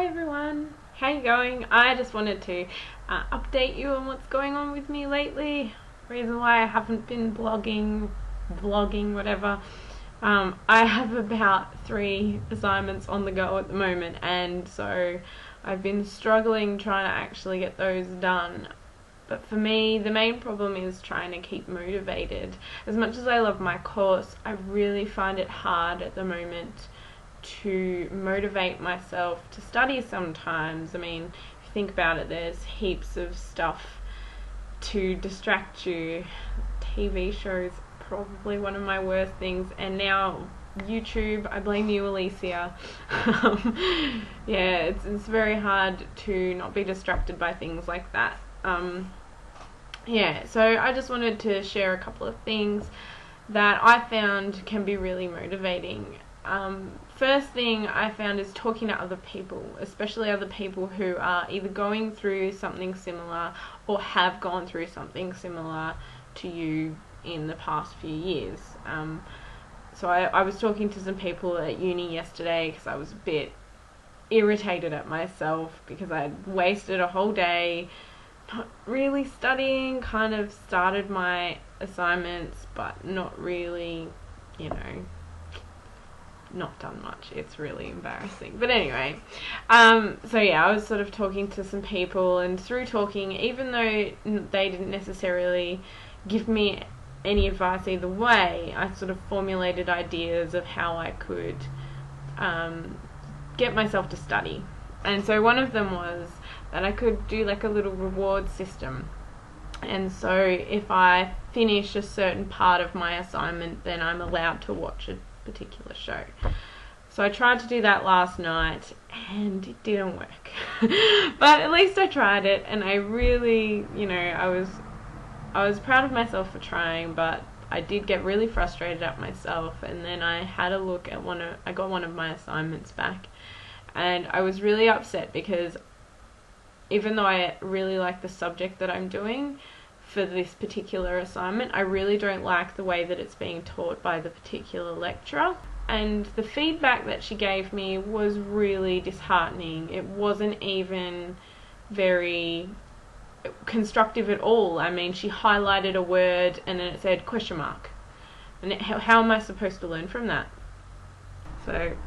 Hi everyone, how you going? I just wanted to update you on what's going on with me lately. Reason why I haven't been vlogging, whatever. I have about 3 assignments on the go at the moment, and so I've been struggling trying to actually get those done. But for me, the main problem is trying to keep motivated. As much as I love my course, I really find it hard at the moment to motivate myself to study sometimes. I mean, if you think about it, there's heaps of stuff to distract you. TV shows, probably one of my worst things, and now YouTube. I blame you, Alicia. Yeah, it's very hard to not be distracted by things like that. Yeah, so I just wanted to share a couple of things that I found can be really motivating. First thing I found is talking to other people, especially other people who are either going through something similar or have gone through something similar to you in the past few years. So I was talking to some people at uni yesterday because I was a bit irritated at myself because I'd wasted a whole day not really studying, kind of started my assignments but not really, not done much. It's really embarrassing, but anyway, so yeah, I was sort of talking to some people, and through talking, even though they didn't necessarily give me any advice either way, I sort of formulated ideas of how I could get myself to study. And so one of them was that I could do like a little reward system, and so if I finish a certain part of my assignment, then I'm allowed to watch a particular show. So I tried to do that last night and it didn't work. But at least I tried it, and I really, I was proud of myself for trying, but I did get really frustrated at myself. And then I had a look at I got one of my assignments back, and I was really upset because even though I really like the subject that I'm doing for this particular assignment, I really don't like the way that it's being taught by the particular lecturer. And the feedback that she gave me was really disheartening. It wasn't even very constructive at all. I mean, she highlighted a word and then it said question mark. And how am I supposed to learn from that? So,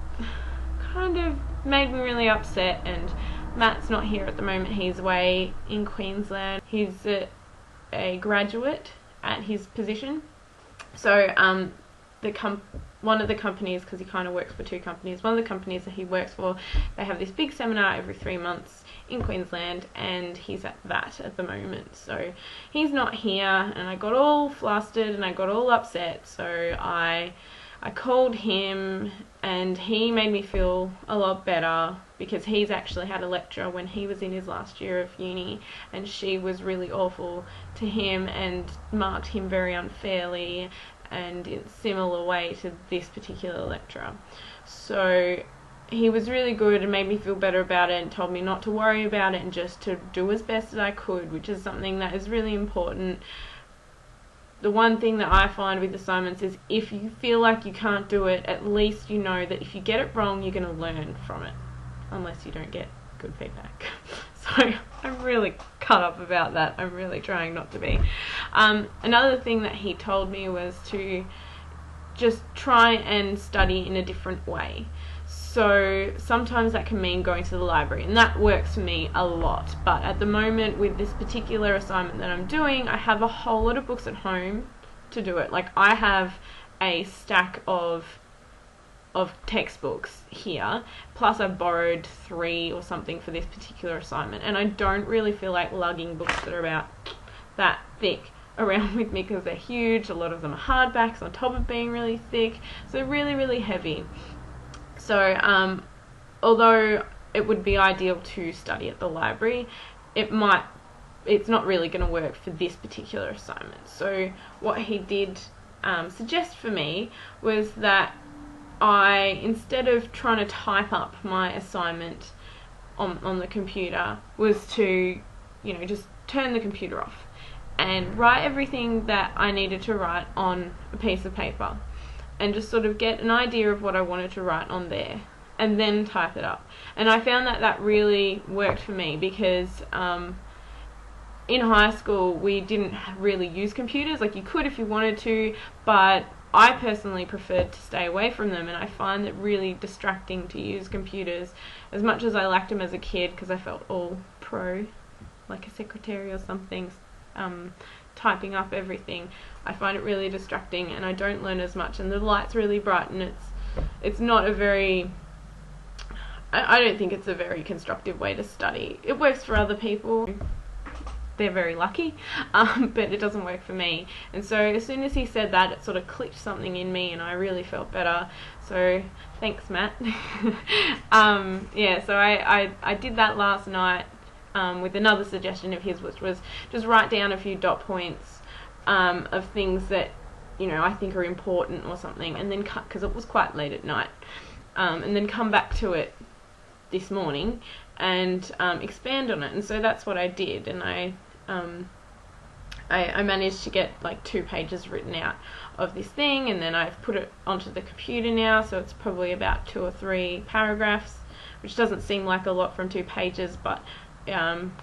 kind of made me really upset. And Matt's not here at the moment. He's away in Queensland. He's a graduate at his position. So one of the companies, because he kind of works for 2 companies, one of the companies that he works for, they have this big seminar every 3 months in Queensland, and he's at that at the moment. So he's not here, and I got all flustered and I got all upset. So I called him, and he made me feel a lot better, because he's actually had a lecturer when he was in his last year of uni, and she was really awful to him and marked him very unfairly and in a similar way to this particular lecturer. So he was really good and made me feel better about it and told me not to worry about it and just to do as best as I could, which is something that is really important. The one thing that I find with assignments is if you feel like you can't do it, at least you know that if you get it wrong, you're going to learn from it, unless you don't get good feedback. So I'm really cut up about that. I'm really trying not to be. Another thing that he told me was to just try and study in a different way. So sometimes that can mean going to the library, and that works for me a lot. But at the moment, with this particular assignment that I'm doing, I have a whole lot of books at home to do it. Like, I have a stack of textbooks here, plus I've borrowed 3 or something for this particular assignment, and I don't really feel like lugging books that are about that thick around with me because they're huge. A lot of them are hardbacks on top of being really thick, so really, really heavy. So although it would be ideal to study at the library, it's not really going to work for this particular assignment. So what he did suggest for me was that I, instead of trying to type up my assignment on the computer, was to just turn the computer off and write everything that I needed to write on a piece of paper, and just sort of get an idea of what I wanted to write on there, and then type it up. And I found that that really worked for me because in high school we didn't really use computers. Like, you could if you wanted to, but I personally preferred to stay away from them, and I find it really distracting to use computers. As much as I liked them as a kid because I felt all pro, like a secretary or something, typing up everything, I find it really distracting and I don't learn as much, and the light's really bright, and it's not a very, I don't think it's a very constructive way to study. It works for other people, they're very lucky, but it doesn't work for me. And so as soon as he said that, it sort of clicked something in me and I really felt better. So thanks, Matt. Yeah, so I did that last night with another suggestion of his, which was just write down a few dot points of things that, you know, I think are important or something, and then cut, because it was quite late at night, and then come back to it this morning and expand on it. And so that's what I did, and I managed to get like 2 pages written out of this thing, and then I've put it onto the computer now, so it's probably about 2 or 3 paragraphs, which doesn't seem like a lot from 2 pages, but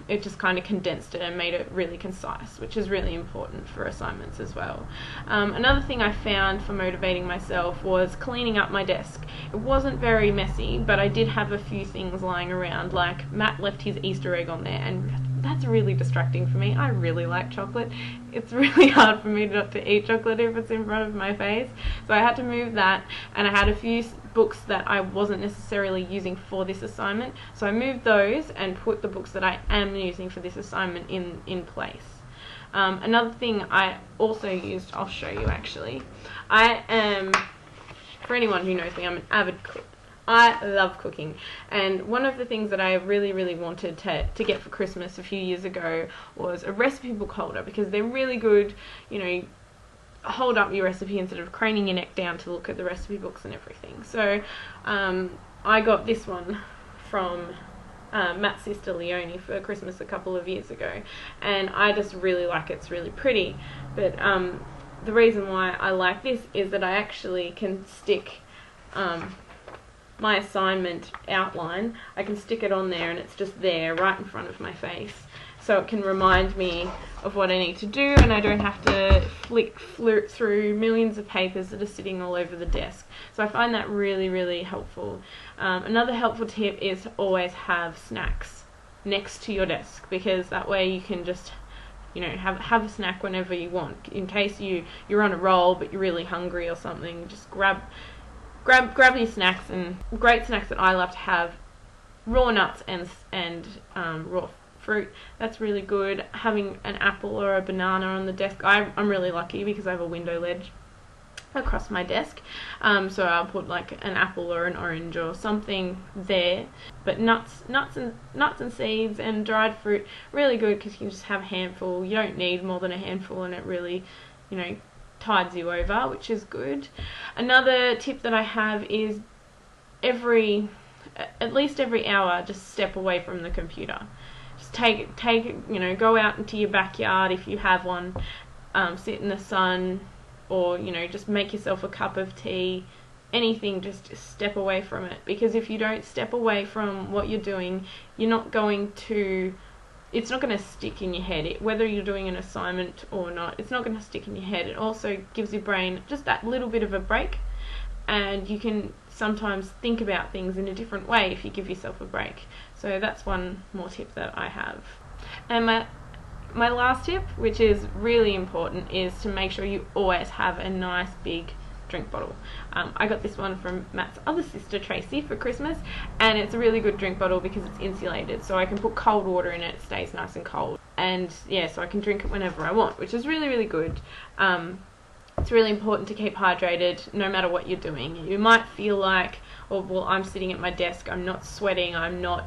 it just kind of condensed it and made it really concise, which is really important for assignments as well. Another thing I found for motivating myself was cleaning up my desk. It wasn't very messy, but I did have a few things lying around, like Matt left his Easter egg on there, and that's really distracting for me. I really like chocolate. It's really hard for me not to eat chocolate if it's in front of my face, so I had to move that, and I had a few books that I wasn't necessarily using for this assignment, so I moved those and put the books that I am using for this assignment in place. Another thing I also used, I'll show you actually. I am, for anyone who knows me, I'm an avid cook. I love cooking, and one of the things that I really wanted to get for Christmas a few years ago was a recipe book holder, because they're really good, you know, hold up your recipe instead of craning your neck down to look at the recipe books and everything. So I got this one from Matt's sister Leonie for Christmas a couple of years ago, and I just really like it. It's really pretty, but the reason why I like this is that I actually can stick my assignment outline, I can stick it on there, and it's just there right in front of my face, so it can remind me of what I need to do, and I don't have to flirt through millions of papers that are sitting all over the desk. So I find that really helpful. Another helpful tip is to always have snacks next to your desk, because that way you can just, you know, have a snack whenever you want. In case you're on a roll but you're really hungry or something, just grab your snacks. And great snacks that I love to have: raw nuts and raw fruit. That's really good. Having an apple or a banana on the desk. I'm really lucky because I have a window ledge across my desk, so I'll put like an apple or an orange or something there. But nuts and seeds and dried fruit, really good, because you can just have a handful. You don't need more than a handful, and it really, you know, tides you over, which is good. Another tip that I have is at least every hour, just step away from the computer. Just take you know, go out into your backyard if you have one, sit in the sun, or, you know, just make yourself a cup of tea. Anything, just step away from it, because if you don't step away from what you're doing, you're not going to, it's not going to stick in your head. Whether you're doing an assignment or not, it's not going to stick in your head. It also gives your brain just that little bit of a break, and you can sometimes think about things in a different way if you give yourself a break. So that's one more tip that I have. And my last tip, which is really important, is to make sure you always have a nice big drink bottle. I got this one from Matt's other sister Tracy for Christmas, and it's a really good drink bottle because it's insulated, so I can put cold water in it. It stays nice and cold, and yeah, so I can drink it whenever I want, which is really good. It's really important to keep hydrated no matter what you're doing. You might feel like, oh well, I'm sitting at my desk, I'm not sweating, I'm not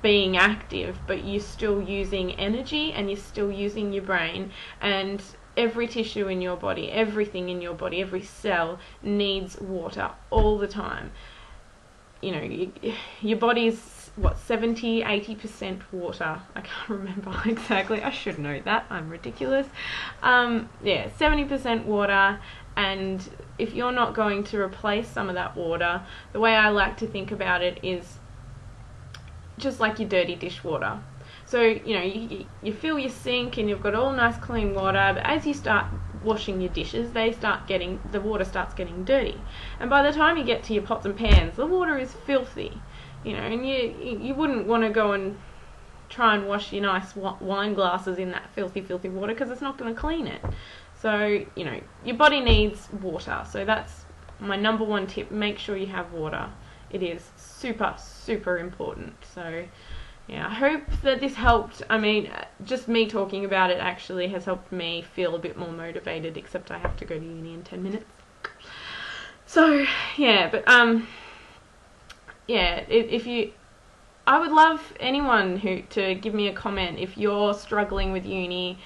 being active, but you're still using energy and you're still using your brain, and every tissue in your body, everything in your body, every cell needs water all the time. You know, your body's what, 70-80% water. I can't remember exactly. I should know that. I'm ridiculous. Yeah, 70% water, And if you're not going to replace some of that water, the way I like to think about it is just like your dirty dishwater. So, you know, you fill your sink and you've got all nice clean water, but as you start washing your dishes, the water starts getting dirty. And by the time you get to your pots and pans, the water is filthy, you know, and you wouldn't want to go and try and wash your nice wine glasses in that filthy water, because it's not going to clean it. So, you know, your body needs water. So that's my number one tip. Make sure you have water. It is super, super important. So, yeah, I hope that this helped. I mean, just me talking about it actually has helped me feel a bit more motivated, except I have to go to uni in 10 minutes. So, yeah, but, yeah, I would love anyone to give me a comment if you're struggling with uni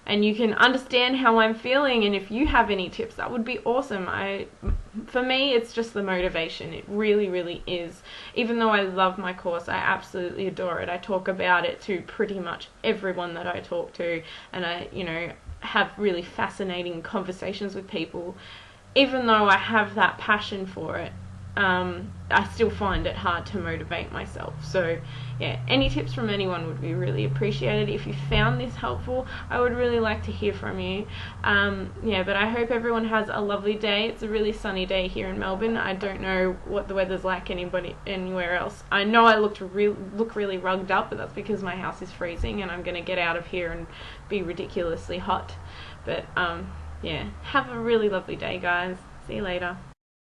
and you can understand how I'm feeling, and if you have any tips, that would be awesome. For me, it's just the motivation. It really, really is. Even though I love my course, I absolutely adore it. I talk about it to pretty much everyone that I talk to, and I, you know, have really fascinating conversations with people. Even though I have that passion for it, I still find it hard to motivate myself. So yeah, any tips from anyone would be really appreciated. If you found this helpful, I would really like to hear from you. Yeah, but I hope everyone has a lovely day. It's a really sunny day here in Melbourne. I don't know what the weather's like anywhere else. I know I look really rugged up, but that's because my house is freezing and I'm going to get out of here and be ridiculously hot. But yeah, have a really lovely day, guys. See you later.